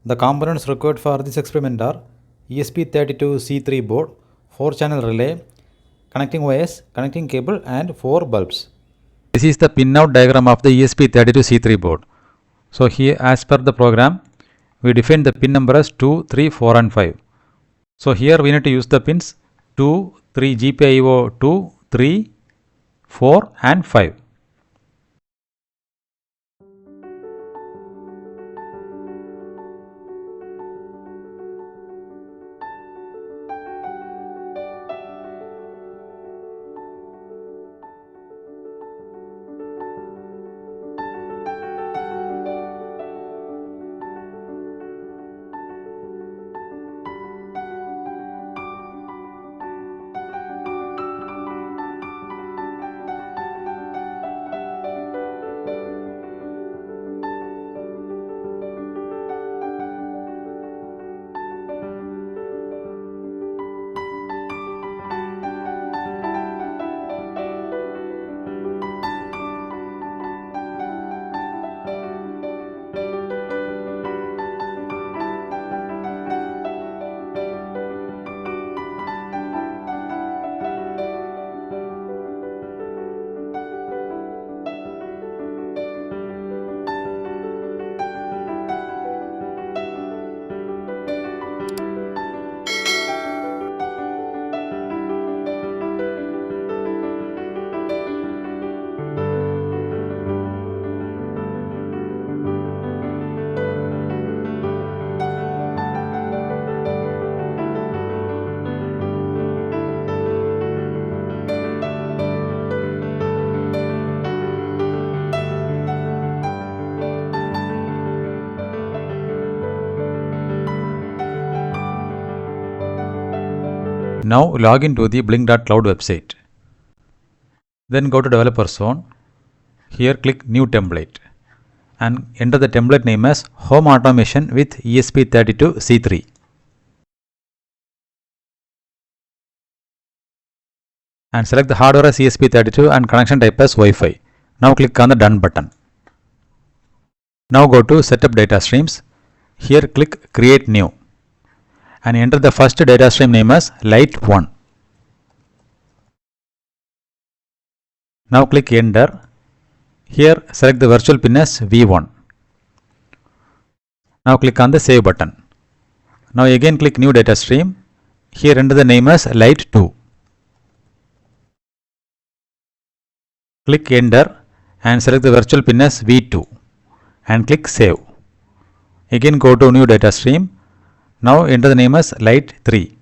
The components required for this experiment are ESP32-C3 board, 4-channel relay, connecting wires, connecting cable and 4 bulbs. This is the pinout diagram of the ESP32-C3 board. So here, as per the program, we define the pin number as 2, 3, 4 and 5. So here we need to use the pins 2, 3, GPIO 2, 3, 4 and 5. Now log into the blynk.cloud website. Then go to developer zone. Here click new template and enter the template name as home automation with ESP32-C3. And select the hardware as ESP32 and connection type as Wi-Fi. Now click on the done button. Now go to setup data streams. Here click create new and enter the first data stream name as light1. Now click enter. Here select the virtual pin as V1. Now click on the save button. Now again click new data stream. Here enter the name as light2. Click enter and select the virtual pin as V2 and click save. Again go to new data stream. Now enter the name as light3.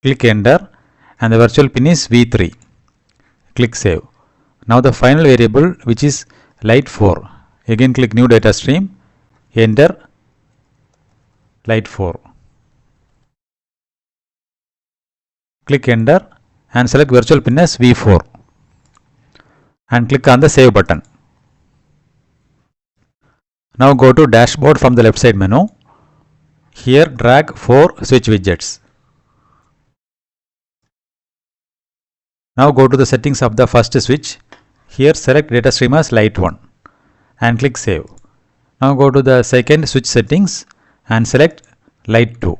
Click enter and the virtual pin is V3. Click save. Now the final variable which is light4. Again click new data stream. Enter light4. Click enter and select virtual pin as V4 and click on the save button. Now go to dashboard from the left side menu. Here drag 4 switch widgets. Now go to the settings of the first switch. Here select data stream as light1 and click save. Now go to the second switch settings and select light2.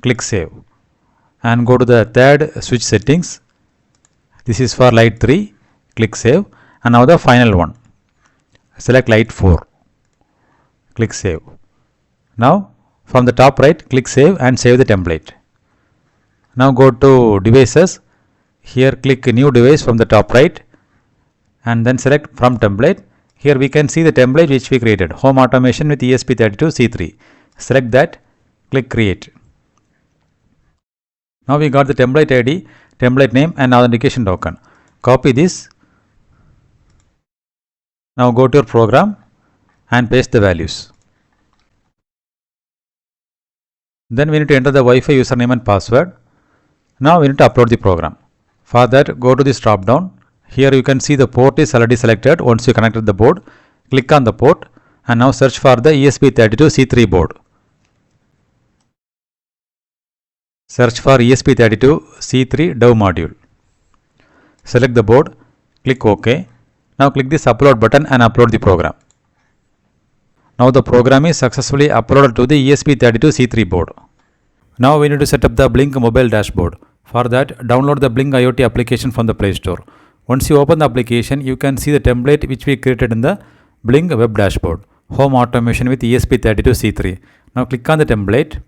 Click save. And go to the third switch settings. This is for light3. Click save. And now the final one. Select light4. Click save. Now from the top right click save and save the template. Now go to devices. Here click new device from the top right and then select from template. Here we can see the template which we created, home automation with ESP32-C3. Select that, click create. Now we got the template ID, template name and authentication token. Copy this. Now go to your program and paste the values. Then we need to enter the Wi-Fi username and password. Now we need to upload the program. For that, go to this drop down. Here you can see the port is already selected once you connected the board. Click on the port and now search for the ESP32-C3 board. Search for ESP32-C3 DOW module. Select the board, click OK. Now click this upload button and upload the program. Now the program is successfully uploaded to the ESP32-C3 board. Now we need to set up the Blynk mobile dashboard. For that, download the BlynkIoT application from the Play Store. Once you open the application, you can see the template which we created in the Blynk web dashboard. Home automation with ESP32-C3. Now click on the template.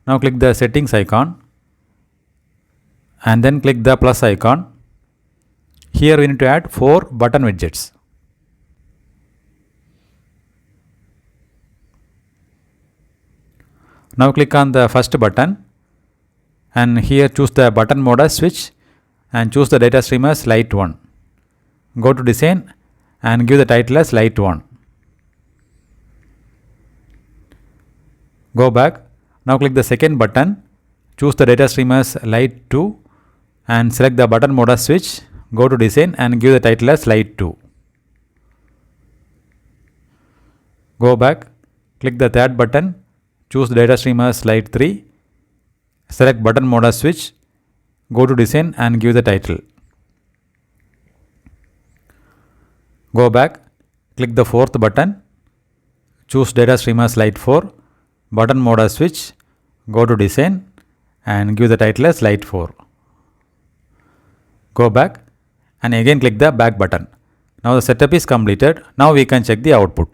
Now click the settings icon. And then click the plus icon. Here we need to add 4 button widgets. Now click on the first button and here choose the button mode as switch and choose the data stream as light 1. Go to design and give the title as light 1. Go back. Now click the second button, choose the data stream as light 2 and select the button mode as switch. Go to design and give the title as light 2. Go back, click the third button, choose the data stream as light 3, select button mode as switch, go to design and give the title. Go back, click the fourth button, choose data stream as light 4, button mode as switch, go to design and give the title as light 4. Go back and again click the back button. Now the setup is completed. Now we can check the output.